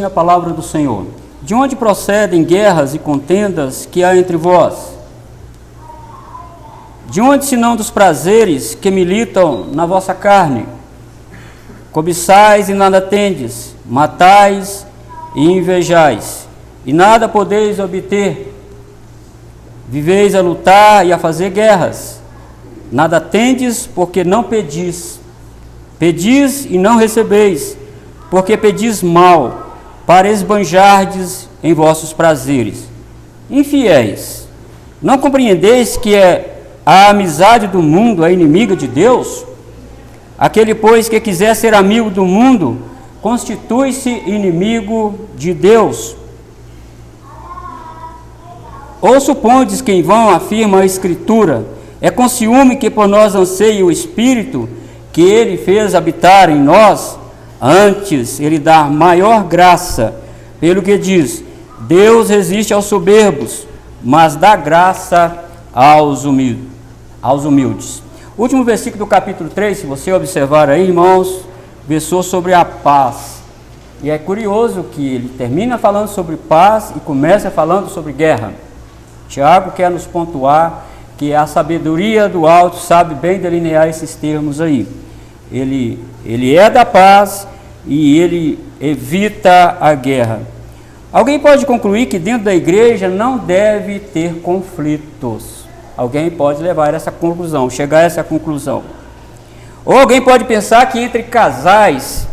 A palavra do Senhor. De onde procedem guerras e contendas que há entre vós? De onde, senão dos prazeres que militam na vossa carne? Cobiçais e nada tendes, matais e invejais, e nada podeis obter. Viveis a lutar e a fazer guerras. Nada tendes, porque não pedis. Pedis e não recebeis, porque pedis mal, para esbanjardes em vossos prazeres. Infiéis, não compreendeis que a amizade do mundo é inimiga de Deus? Aquele, pois, que quiser ser amigo do mundo, constitui-se inimigo de Deus. Ou supondes que em vão afirma a Escritura, é com ciúme que por nós anseia o Espírito, que Ele fez habitar em nós? Antes, Ele dá maior graça, pelo que diz, Deus resiste aos soberbos, mas dá graça aos humildes. O último versículo do capítulo 3, se você observar aí, irmãos, versou sobre a paz. E é curioso que ele termina falando sobre paz e começa falando sobre guerra. Tiago quer nos pontuar que a sabedoria do alto sabe bem delinear esses termos aí. Ele é da paz e ele evita a guerra. Alguém pode concluir que dentro da igreja não deve ter conflitos. Alguém pode levar essa conclusão, chegar a essa conclusão. Ou alguém pode pensar que entre casais,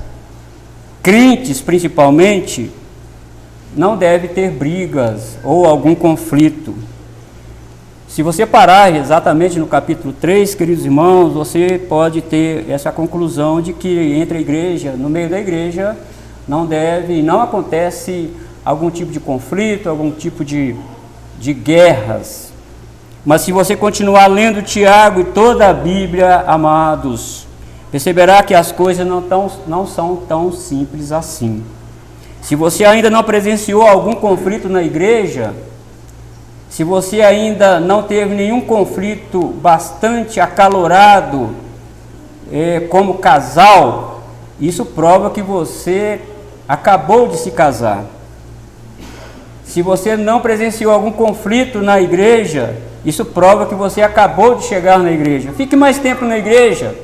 crentes principalmente, não deve ter brigas ou algum conflito. Se você parar exatamente no capítulo 3, queridos irmãos, você pode ter essa conclusão de que entre a igreja, no meio da igreja, não acontece algum tipo de conflito, algum tipo de guerras. Mas se você continuar lendo Tiago e toda a Bíblia, amados, perceberá que as coisas não são tão simples assim. Se você ainda não presenciou algum conflito na igreja, se você ainda não teve nenhum conflito bastante acalorado como casal, isso prova que você acabou de se casar. Se você não presenciou algum conflito na igreja, isso prova que você acabou de chegar na igreja. Fique mais tempo na igreja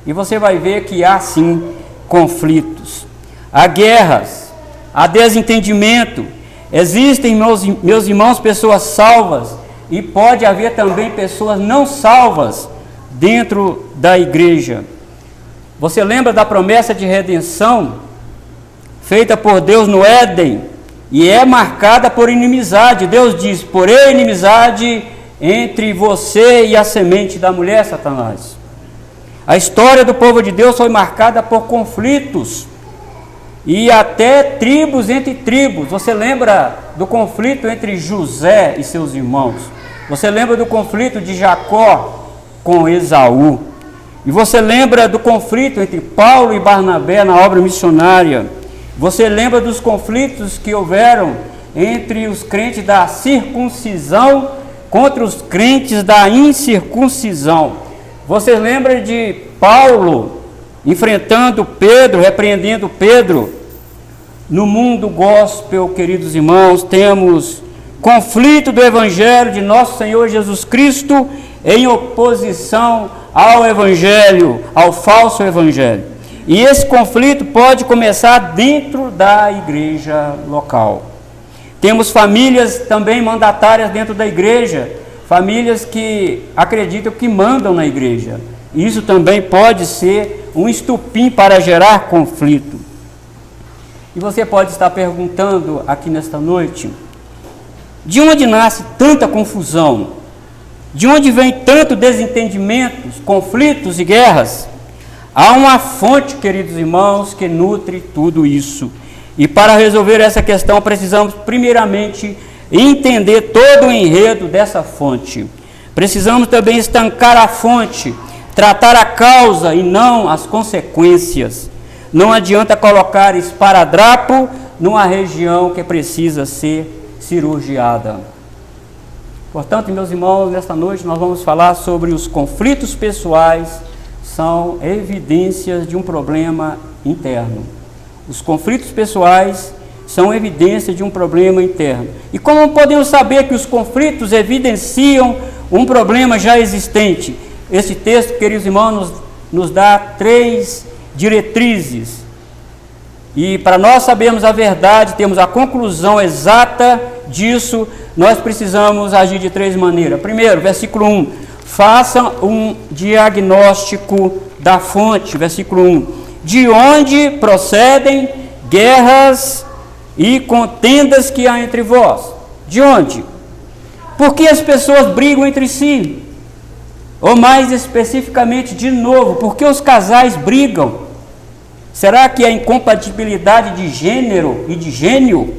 e você vai ver que há sim conflitos. Há guerras, há desentendimento. Existem, meus irmãos, pessoas salvas e pode haver também pessoas não salvas dentro da igreja. Você lembra da promessa de redenção feita por Deus no Éden e é marcada por inimizade? Deus diz, porém inimizade entre você e a semente da mulher, Satanás. A história do povo de Deus foi marcada por conflitos e até tribos entre tribos. Você lembra do conflito entre José e seus irmãos? Você lembra do conflito de Jacó com Esaú? E você lembra do conflito entre Paulo e Barnabé na obra missionária? Você lembra dos conflitos que houveram entre os crentes da circuncisão contra os crentes da incircuncisão? Você lembra de Paulo enfrentando Pedro, repreendendo Pedro? No mundo gospel, queridos irmãos, temos conflito do Evangelho de nosso Senhor Jesus Cristo em oposição ao Evangelho, ao falso Evangelho. E esse conflito pode começar dentro da igreja local. Temos famílias também mandatárias dentro da igreja, famílias que acreditam que mandam na igreja. Isso também pode ser um estupim para gerar conflito. E você pode estar perguntando aqui nesta noite, de onde nasce tanta confusão? De onde vem tanto desentendimentos, conflitos e guerras? Há uma fonte, queridos irmãos, que nutre tudo isso. E para resolver essa questão, precisamos primeiramente entender todo o enredo dessa fonte. Precisamos também estancar a fonte, tratar a causa e não as consequências. Não adianta colocar esparadrapo numa região que precisa ser cirurgiada. Portanto, meus irmãos, nesta noite nós vamos falar sobre os conflitos pessoais, são evidências de um problema interno. Os conflitos pessoais são evidência de um problema interno. E como podemos saber que os conflitos evidenciam um problema já existente? Esse texto, queridos irmãos, nos dá 3 diretrizes. E para nós sabermos a verdade, temos a conclusão exata disso, nós precisamos agir de 3 maneiras. Primeiro, versículo 1, façam um diagnóstico da fonte, versículo 1. De onde procedem guerras e contendas que há entre vós? De onde? Por que as pessoas brigam entre si? Ou mais especificamente, de novo, por que os casais brigam? Será que a incompatibilidade de gênero e de gênio?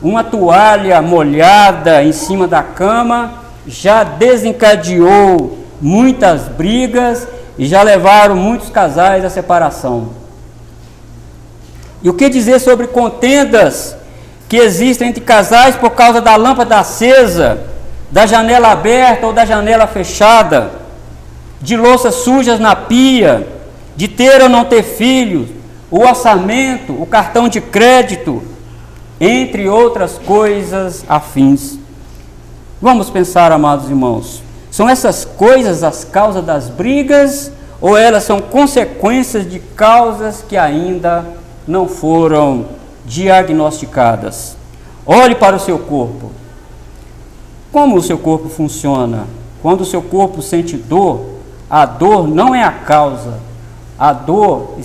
Uma toalha molhada em cima da cama já desencadeou muitas brigas e já levaram muitos casais à separação. E o que dizer sobre contendas que existem entre casais por causa da lâmpada acesa, da janela aberta ou da janela fechada, de louças sujas na pia, de ter ou não ter filhos, o orçamento, o cartão de crédito, entre outras coisas afins. Vamos pensar, amados irmãos, são essas coisas as causas das brigas ou elas são consequências de causas que ainda não foram diagnosticadas? Olhe para o seu corpo. Como o seu corpo funciona? Quando o seu corpo sente dor, a dor não é a causa. A dor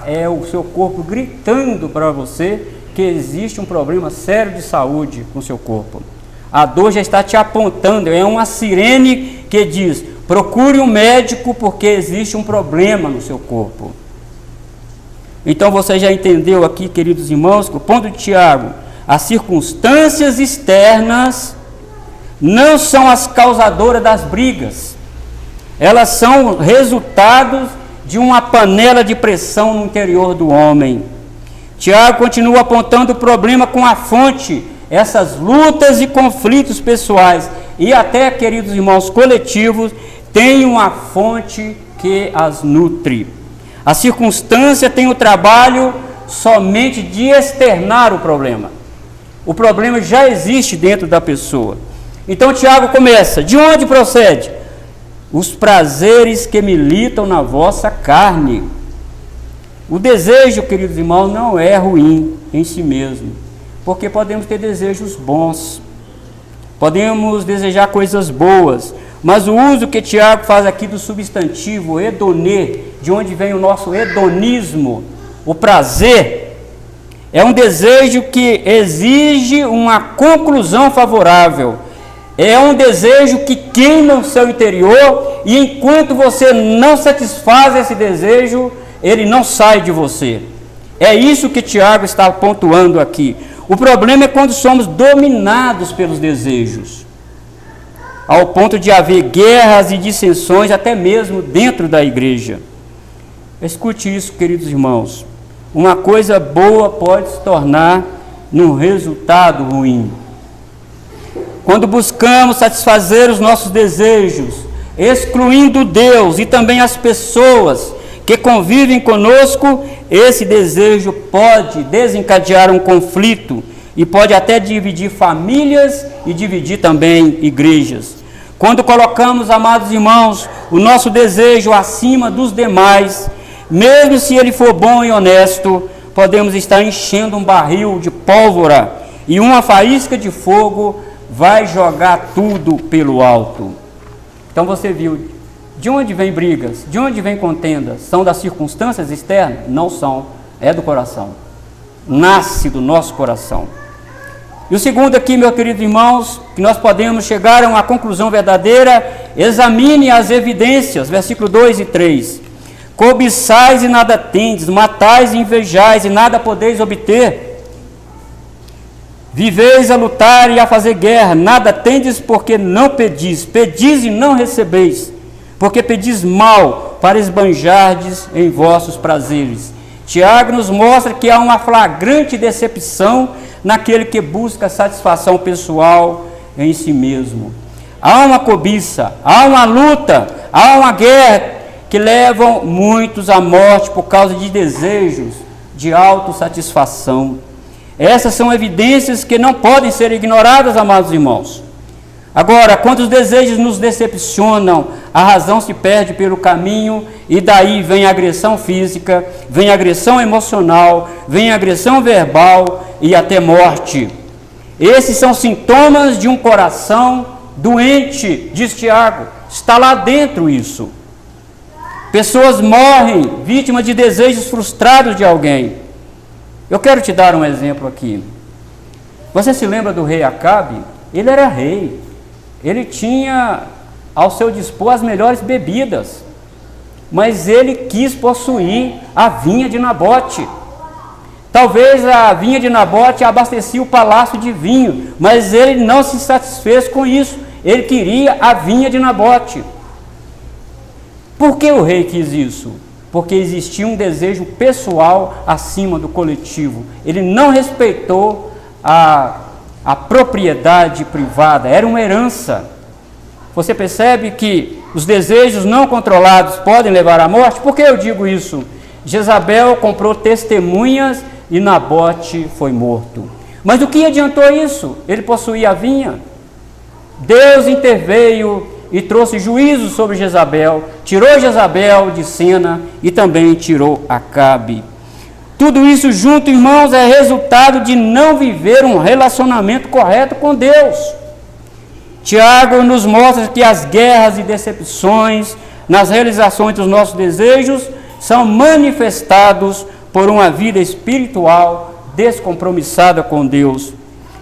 é o seu corpo gritando para você que existe um problema sério de saúde com o seu corpo. A dor já está te apontando, é uma sirene que diz, procure um médico porque existe um problema no seu corpo. Então você já entendeu aqui, queridos irmãos, que o ponto de Tiago, as circunstâncias externas não são as causadoras das brigas. Elas são resultados de uma panela de pressão no interior do homem. Tiago continua apontando o problema com a fonte, essas lutas e conflitos pessoais e até, queridos irmãos, coletivos, têm uma fonte que as nutre. A circunstância tem o trabalho somente de externar o problema. O problema já existe dentro da pessoa. Então Tiago começa, de onde procede? Os prazeres que militam na vossa carne. O desejo, queridos irmãos, não é ruim em si mesmo, porque podemos ter desejos bons, podemos desejar coisas boas, mas o uso que Tiago faz aqui do substantivo hedonê, de onde vem o nosso hedonismo, o prazer, é um desejo que exige uma conclusão favorável. É um desejo que queima o seu interior e enquanto você não satisfaz esse desejo, ele não sai de você. É isso que Tiago está pontuando aqui. O problema é quando somos dominados pelos desejos, ao ponto de haver guerras e dissensões até mesmo dentro da igreja. Escute isso, queridos irmãos. Uma coisa boa pode se tornar num resultado ruim. Quando buscamos satisfazer os nossos desejos, excluindo Deus e também as pessoas que convivem conosco, esse desejo pode desencadear um conflito e pode até dividir famílias e dividir também igrejas. Quando colocamos, amados irmãos, o nosso desejo acima dos demais, mesmo se ele for bom e honesto, podemos estar enchendo um barril de pólvora e uma faísca de fogo vai jogar tudo pelo alto. Então você viu, de onde vem brigas, de onde vem contendas? São das circunstâncias externas? Não são, é do coração. Nasce do nosso coração. E o segundo aqui, meus queridos irmãos, que nós podemos chegar a uma conclusão verdadeira, examine as evidências, versículo 2 e 3. Cobiçais e nada tendes, matais e invejais e nada podeis obter. Viveis a lutar e a fazer guerra, nada tendes porque não pedis, pedis e não recebeis, porque pedis mal para esbanjardes em vossos prazeres. Tiago nos mostra que há uma flagrante decepção naquele que busca satisfação pessoal em si mesmo. Há uma cobiça, há uma luta, há uma guerra que levam muitos à morte por causa de desejos de autossatisfação. Essas são evidências que não podem ser ignoradas, amados irmãos. Agora, quando os desejos nos decepcionam, a razão se perde pelo caminho e daí vem a agressão física, vem a agressão emocional, vem a agressão verbal e até morte. Esses são sintomas de um coração doente, diz Tiago. Está lá dentro isso. Pessoas morrem vítimas de desejos frustrados de alguém. Eu quero te dar um exemplo aqui. Você se lembra do rei Acabe? Ele era rei. Ele tinha ao seu dispor as melhores bebidas, mas ele quis possuir a vinha de Nabote. Talvez a vinha de Nabote abastecia o palácio de vinho, mas ele não se satisfez com isso. Ele queria a vinha de Nabote. Por que o rei quis isso? Porque existia um desejo pessoal acima do coletivo. Ele não respeitou a propriedade privada, era uma herança. Você percebe que os desejos não controlados podem levar à morte? Por que eu digo isso? Jezabel comprou testemunhas e Nabote foi morto. Mas do que adiantou isso? Ele possuía a vinha. Deus interveio e trouxe juízo sobre Jezabel, tirou Jezabel de cena e também tirou Acabe. Tudo isso junto, irmãos, é resultado de não viver um relacionamento correto com Deus. Tiago nos mostra que as guerras e decepções nas realizações dos nossos desejos são manifestados por uma vida espiritual descompromissada com Deus.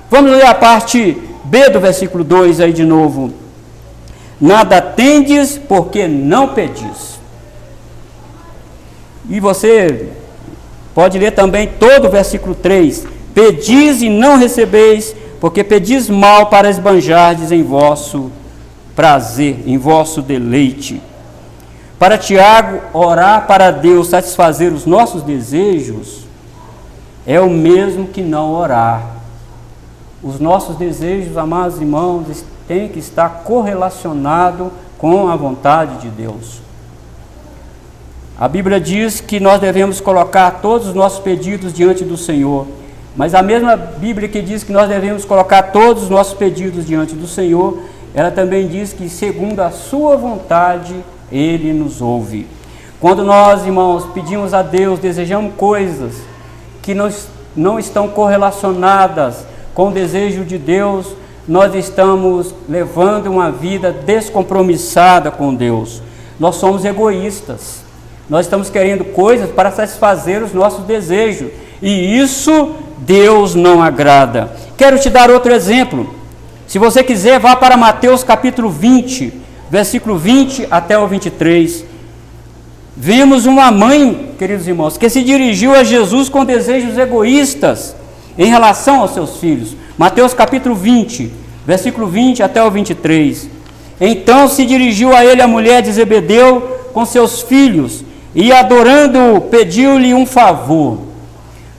Vamos ler a parte B do versículo 2 aí de novo. Nada tendes porque não pedis. E você pode ler também todo o versículo 3. Pedis e não recebeis, porque pedis mal para esbanjardes em vosso prazer, em vosso deleite. Para Tiago, orar para Deus satisfazer os nossos desejos é o mesmo que não orar. Os nossos desejos, amados irmãos, têm que estar correlacionados com a vontade de Deus. A Bíblia diz que nós devemos colocar todos os nossos pedidos diante do Senhor, mas a mesma Bíblia que diz que nós devemos colocar todos os nossos pedidos diante do Senhor, ela também diz que segundo a sua vontade, Ele nos ouve. Quando nós, irmãos, pedimos a Deus, desejamos coisas que não estão correlacionadas com o desejo de Deus, nós estamos levando uma vida descompromissada com Deus. Nós somos egoístas. Nós estamos querendo coisas para satisfazer os nossos desejos. E isso Deus não agrada. Quero te dar outro exemplo. Se você quiser, vá para Mateus capítulo 20, versículo 20 até o 23. Vemos uma mãe, queridos irmãos, que se dirigiu a Jesus com desejos egoístas em relação aos seus filhos. Mateus capítulo 20, versículo 20 até o 23. Então se dirigiu a ele a mulher de Zebedeu com seus filhos, e adorando-o, pediu-lhe um favor.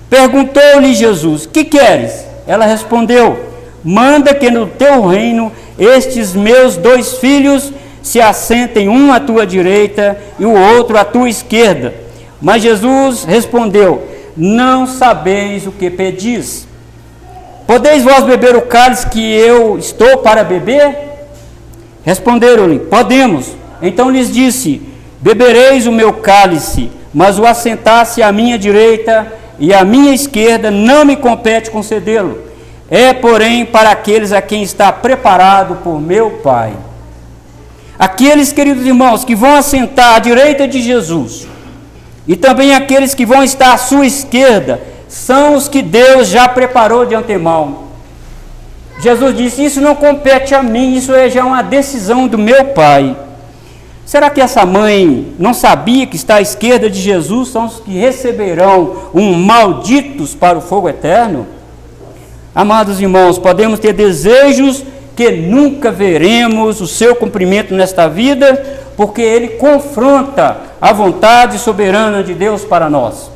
Perguntou-lhe Jesus: que queres? Ela respondeu: manda que no teu reino estes meus 2 filhos se assentem, um à tua direita e o outro à tua esquerda. Mas Jesus respondeu: não sabeis o que pedis. Podeis vós beber o cálice que eu estou para beber? Responderam-lhe: podemos. Então lhes disse: bebereis o meu cálice, mas o assentar-se à minha direita e à minha esquerda não me compete concedê-lo. É, porém, para aqueles a quem está preparado por meu Pai. Aqueles, queridos irmãos, que vão assentar à direita de Jesus, e também aqueles que vão estar à sua esquerda, são os que Deus já preparou de antemão. Jesus disse: isso não compete a mim, isso é já uma decisão do meu Pai. Será que essa mãe não sabia que está à esquerda de Jesus são os que receberão malditos para o fogo eterno? Amados irmãos, podemos ter desejos que nunca veremos o seu cumprimento nesta vida, porque ele confronta a vontade soberana de Deus para nós.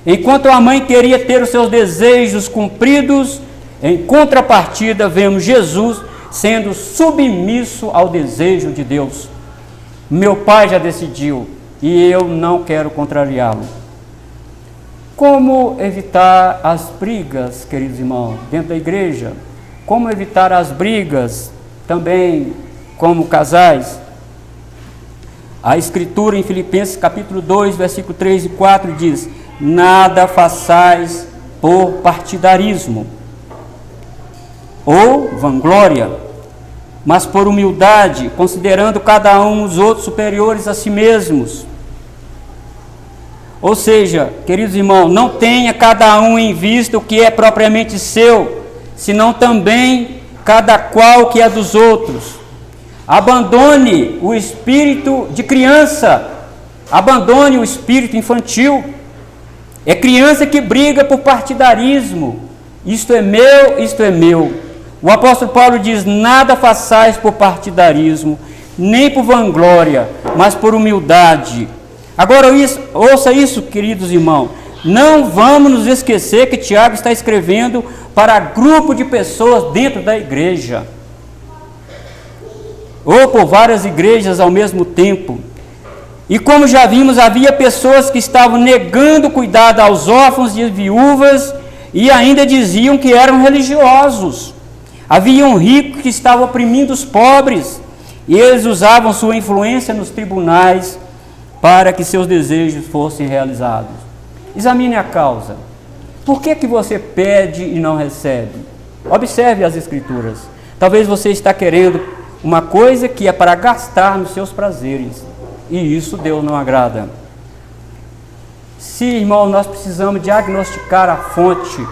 Enquanto a mãe queria ter os seus desejos cumpridos, em contrapartida vemos Jesus sendo submisso ao desejo de Deus. Meu Pai já decidiu e eu não quero contrariá-lo. Como evitar as brigas, queridos irmãos, dentro da igreja? Como evitar as brigas também como casais? A Escritura em Filipenses capítulo 2, versículo 3 e 4 diz: nada façais por partidarismo ou vanglória, mas por humildade, considerando cada um os outros superiores a si mesmos. Ou seja, queridos irmãos, não tenha cada um em vista o que é propriamente seu, senão também cada qual o que é dos outros. Abandone o espírito de criança, abandone o espírito infantil. É criança que briga por partidarismo. Isto é meu, isto é meu. O apóstolo Paulo diz: nada façais por partidarismo, nem por vanglória, mas por humildade. Agora, ouça isso, queridos irmãos. Não vamos nos esquecer que Tiago está escrevendo para grupo de pessoas dentro da igreja, ou por várias igrejas ao mesmo tempo. E como já vimos, havia pessoas que estavam negando cuidado aos órfãos e viúvas e ainda diziam que eram religiosos. Havia um rico que estava oprimindo os pobres e eles usavam sua influência nos tribunais para que seus desejos fossem realizados. Examine a causa. Por que você pede e não recebe? Observe as Escrituras. Talvez você está querendo uma coisa que é para gastar nos seus prazeres, e isso Deus não agrada. Se, irmão, nós precisamos diagnosticar a fonte,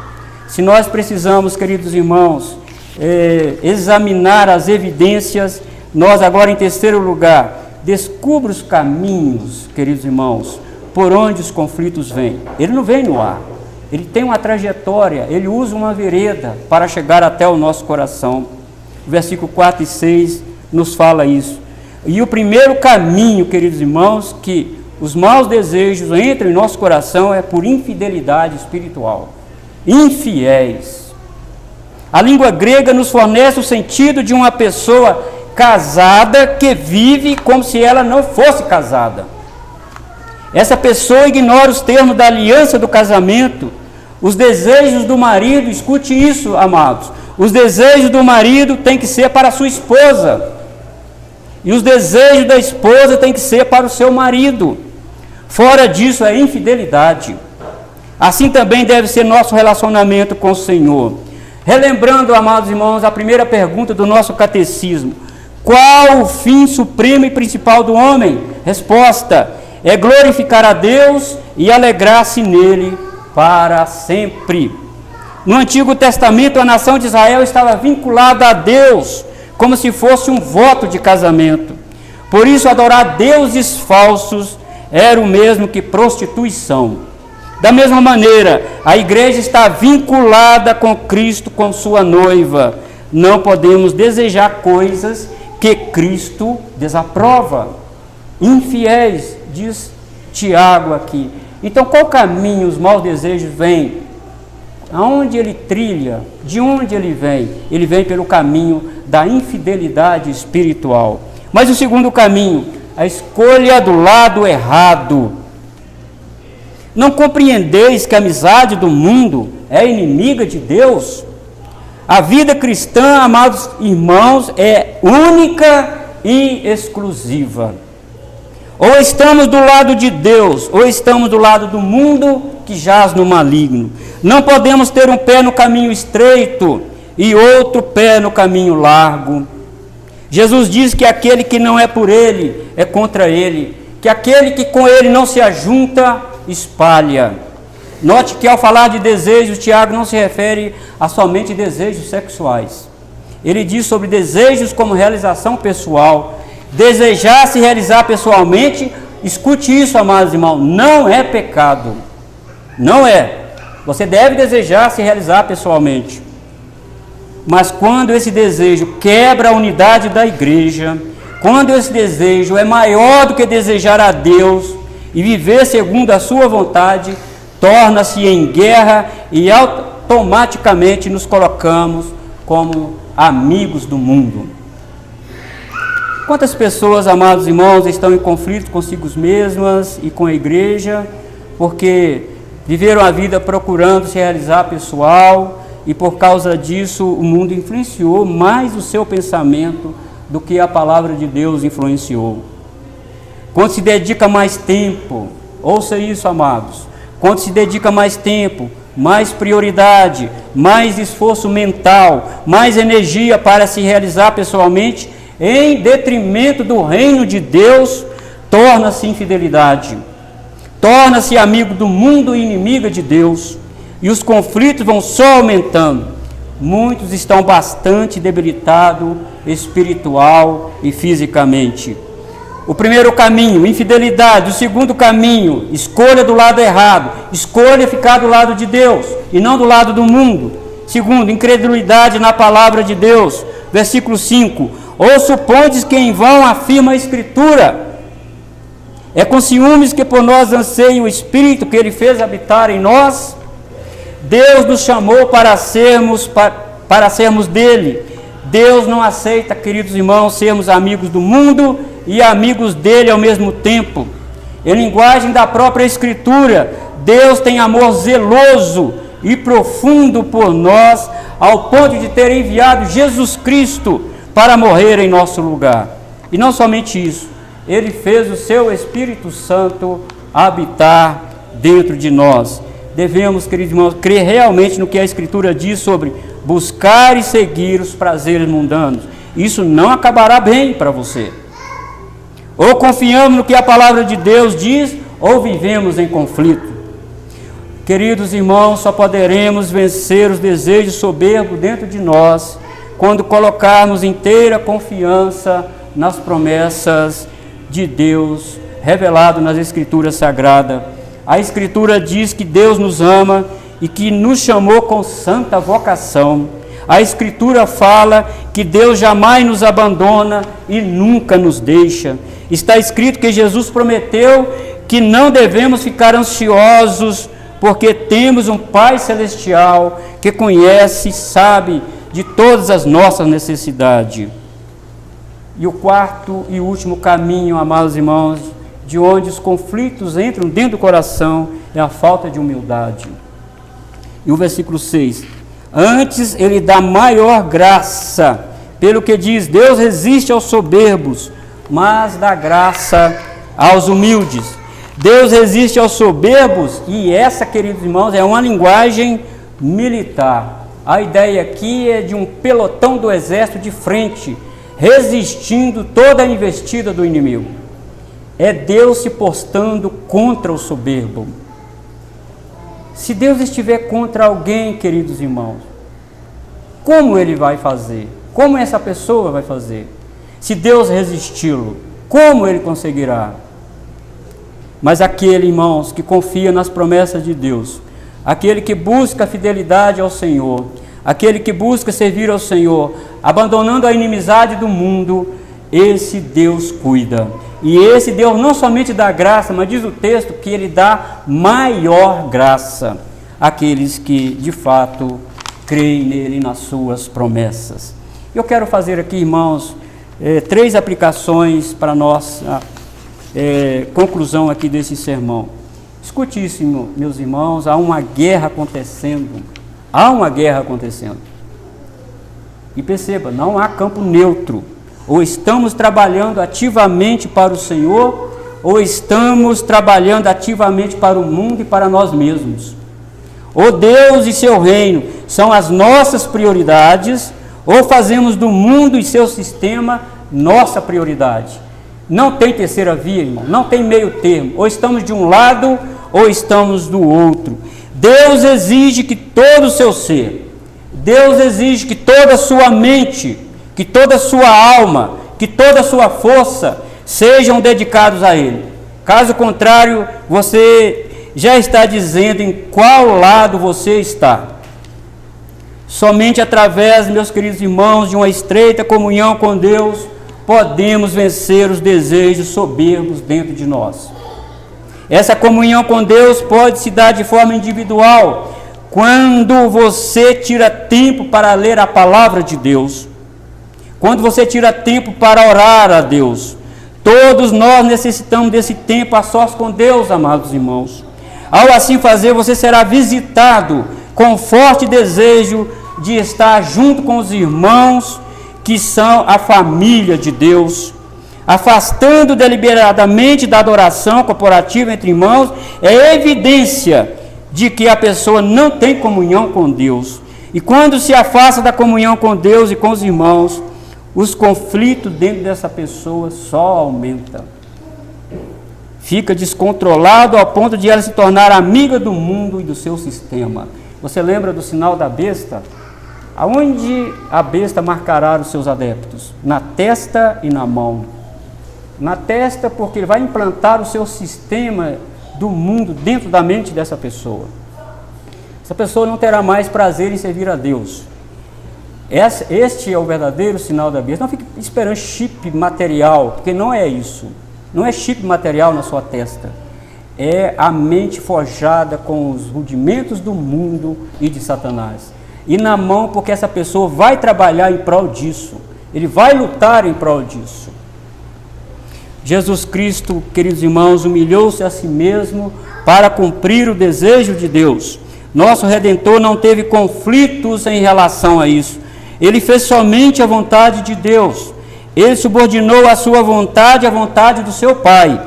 se nós precisamos, queridos irmãos, examinar as evidências, nós agora, em terceiro lugar, descubra os caminhos, queridos irmãos, por onde os conflitos vêm. Ele não vem no ar, ele tem uma trajetória, ele usa uma vereda para chegar até o nosso coração. O versículo 4 e 6 nos fala isso. E o primeiro caminho, queridos irmãos, que os maus desejos entram em nosso coração é por infidelidade espiritual. Infiéis. A língua grega nos fornece o sentido de uma pessoa casada que vive como se ela não fosse casada. Essa pessoa ignora os termos da aliança do casamento, os desejos do marido. Escute isso, amados. Os desejos do marido têm que ser para a sua esposa, e os desejos da esposa têm que ser para o seu marido. Fora disso é infidelidade. Assim também deve ser nosso relacionamento com o Senhor. Relembrando, amados irmãos, a primeira pergunta do nosso catecismo: qual o fim supremo e principal do homem? Resposta: é glorificar a Deus e alegrar-se nele para sempre. No Antigo Testamento, a nação de Israel estava vinculada a Deus, como se fosse um voto de casamento. Por isso, adorar deuses falsos era o mesmo que prostituição. Da mesma maneira, a igreja está vinculada com Cristo, com sua noiva. Não podemos desejar coisas que Cristo desaprova. Infiéis, diz Tiago aqui. Então, qual caminho os maus desejos vêm? Aonde ele trilha? De onde ele vem? Ele vem pelo caminho da infidelidade espiritual. Mas o segundo caminho, a escolha do lado errado. Não compreendeis que a amizade do mundo é inimiga de Deus? A vida cristã, amados irmãos, é única e exclusiva. Ou estamos do lado de Deus, ou estamos do lado do mundo que jaz no maligno. Não podemos ter um pé no caminho estreito e outro pé no caminho largo. Jesus diz que aquele que não é por ele é contra ele, que aquele que com ele não se ajunta, espalha. Note que ao falar de desejos, Tiago não se refere a somente desejos sexuais. Ele diz sobre desejos como realização pessoal. Desejar se realizar pessoalmente, escute isso, amados irmãos, não é pecado. Não é. Você deve desejar se realizar pessoalmente. Mas quando esse desejo quebra a unidade da igreja, quando esse desejo é maior do que desejar a Deus e viver segundo a sua vontade, torna-se em guerra e automaticamente nos colocamos como amigos do mundo. Quantas pessoas, amados irmãos, estão em conflito consigo mesmas e com a igreja, porque viveram a vida procurando se realizar pessoal, e por causa disso o mundo influenciou mais o seu pensamento do que a palavra de Deus influenciou. Quando se dedica mais tempo, ouça isso, amados, quando se dedica mais tempo, mais prioridade, mais esforço mental, mais energia para se realizar pessoalmente, em detrimento do reino de Deus, torna-se infidelidade, torna-se amigo do mundo e inimiga de Deus, e os conflitos vão só aumentando. Muitos estão bastante debilitados espiritual e fisicamente. O primeiro caminho, infidelidade. O segundo caminho, escolha do lado errado. Escolha ficar do lado de Deus e não do lado do mundo. Segundo, incredulidade na palavra de Deus. Versículo 5. Ou supondes que em vão afirma a Escritura? É com ciúmes que por nós anseia o Espírito que Ele fez habitar em nós? Deus nos chamou para sermos dele. Deus não aceita, queridos irmãos, sermos amigos do mundo e amigos dele ao mesmo tempo. Em linguagem da própria Escritura, Deus tem amor zeloso e profundo por nós, ao ponto de ter enviado Jesus Cristo para morrer em nosso lugar. E não somente isso, Ele fez o seu Espírito Santo habitar dentro de nós. Devemos, queridos irmãos, crer realmente no que a Escritura diz sobre buscar e seguir os prazeres mundanos. Isso não acabará bem para você. Ou confiamos no que a palavra de Deus diz, ou vivemos em conflito. Queridos irmãos, só poderemos vencer os desejos soberbos dentro de nós quando colocarmos inteira confiança nas promessas de Deus revelado nas Escrituras Sagradas. A Escritura diz que Deus nos ama e que nos chamou com santa vocação. A Escritura fala que Deus jamais nos abandona e nunca nos deixa. Está escrito que Jesus prometeu que não devemos ficar ansiosos, porque temos um Pai Celestial que conhece e sabe de todas as nossas necessidades. E o quarto e último caminho, amados irmãos, de onde os conflitos entram dentro do coração, é a falta de humildade. E o versículo 6, antes Ele dá maior graça, pelo que diz, Deus resiste aos soberbos, mas dá graça aos humildes. Deus resiste aos soberbos, e essa, queridos irmãos, é uma linguagem militar. A ideia aqui é de um pelotão do exército de frente, resistindo toda a investida do inimigo. É Deus se postando contra o soberbo. Se Deus estiver contra alguém, queridos irmãos, como Ele vai fazer? Como essa pessoa vai fazer? Se Deus resisti-lo, como Ele conseguirá? Mas aquele, irmãos, que confia nas promessas de Deus, aquele que busca a fidelidade ao Senhor, aquele que busca servir ao Senhor, abandonando a inimizade do mundo, esse Deus cuida. E esse Deus não somente dá graça, mas diz o texto que Ele dá maior graça àqueles que, de fato, creem nele e nas suas promessas. Eu quero fazer aqui, irmãos, 3 aplicações para a nossa conclusão aqui desse sermão. Escute isso, meus irmãos, há uma guerra acontecendo. Há uma guerra acontecendo. E perceba, não há campo neutro. Ou estamos trabalhando ativamente para o Senhor, ou estamos trabalhando ativamente para o mundo e para nós mesmos. Ou Deus e seu reino são as nossas prioridades, ou fazemos do mundo e seu sistema nossa prioridade. Não tem terceira via, irmão, não tem meio termo. Ou estamos de um lado, ou estamos do outro. Deus exige que todo o seu ser, Deus exige que toda a sua mente, que toda a sua alma, que toda a sua força sejam dedicados a Ele. Caso contrário, você já está dizendo em qual lado você está. Somente através, meus queridos irmãos, de uma estreita comunhão com Deus, podemos vencer os desejos soberbos dentro de nós. Essa comunhão com Deus pode se dar de forma individual, quando você tira tempo para ler a palavra de Deus, quando você tira tempo para orar a Deus. Todos nós necessitamos desse tempo a sós com Deus, amados irmãos. Ao assim fazer, você será visitado com forte desejo de estar junto com os irmãos que são a família de Deus. Afastando deliberadamente da adoração corporativa entre irmãos, é evidência de que a pessoa não tem comunhão com Deus. E quando se afasta da comunhão com Deus e com os irmãos, os conflitos dentro dessa pessoa só aumentam. Fica descontrolado ao ponto de ela se tornar amiga do mundo e do seu sistema. Você lembra do sinal da besta? Aonde a besta marcará os seus adeptos? Na testa e na mão. Na testa, porque ele vai implantar o seu sistema do mundo dentro da mente dessa pessoa. Essa pessoa não terá mais prazer em servir a Deus. Este é o verdadeiro sinal da besta. Não fique esperando chip material, porque não é isso. Não é chip material na sua testa. É a mente forjada com os rudimentos do mundo e de Satanás. E na mão, porque essa pessoa vai trabalhar em prol disso. Ele vai lutar em prol disso. Jesus Cristo, queridos irmãos, humilhou-se a si mesmo para cumprir o desejo de Deus. Nosso Redentor não teve conflitos em relação a isso. Ele fez somente a vontade de Deus. Ele subordinou a sua vontade à vontade do seu Pai.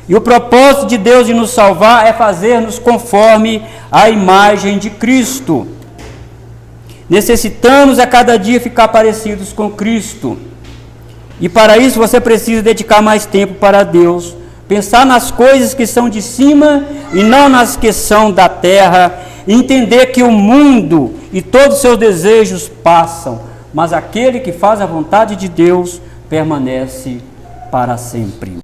E o propósito de Deus de nos salvar é fazer-nos conforme a imagem de Cristo. Necessitamos a cada dia ficar parecidos com Cristo. E para isso você precisa dedicar mais tempo para Deus. Pensar nas coisas que são de cima e não nas que são da terra. E entender que o mundo e todos os seus desejos passam, mas aquele que faz a vontade de Deus permanece para sempre.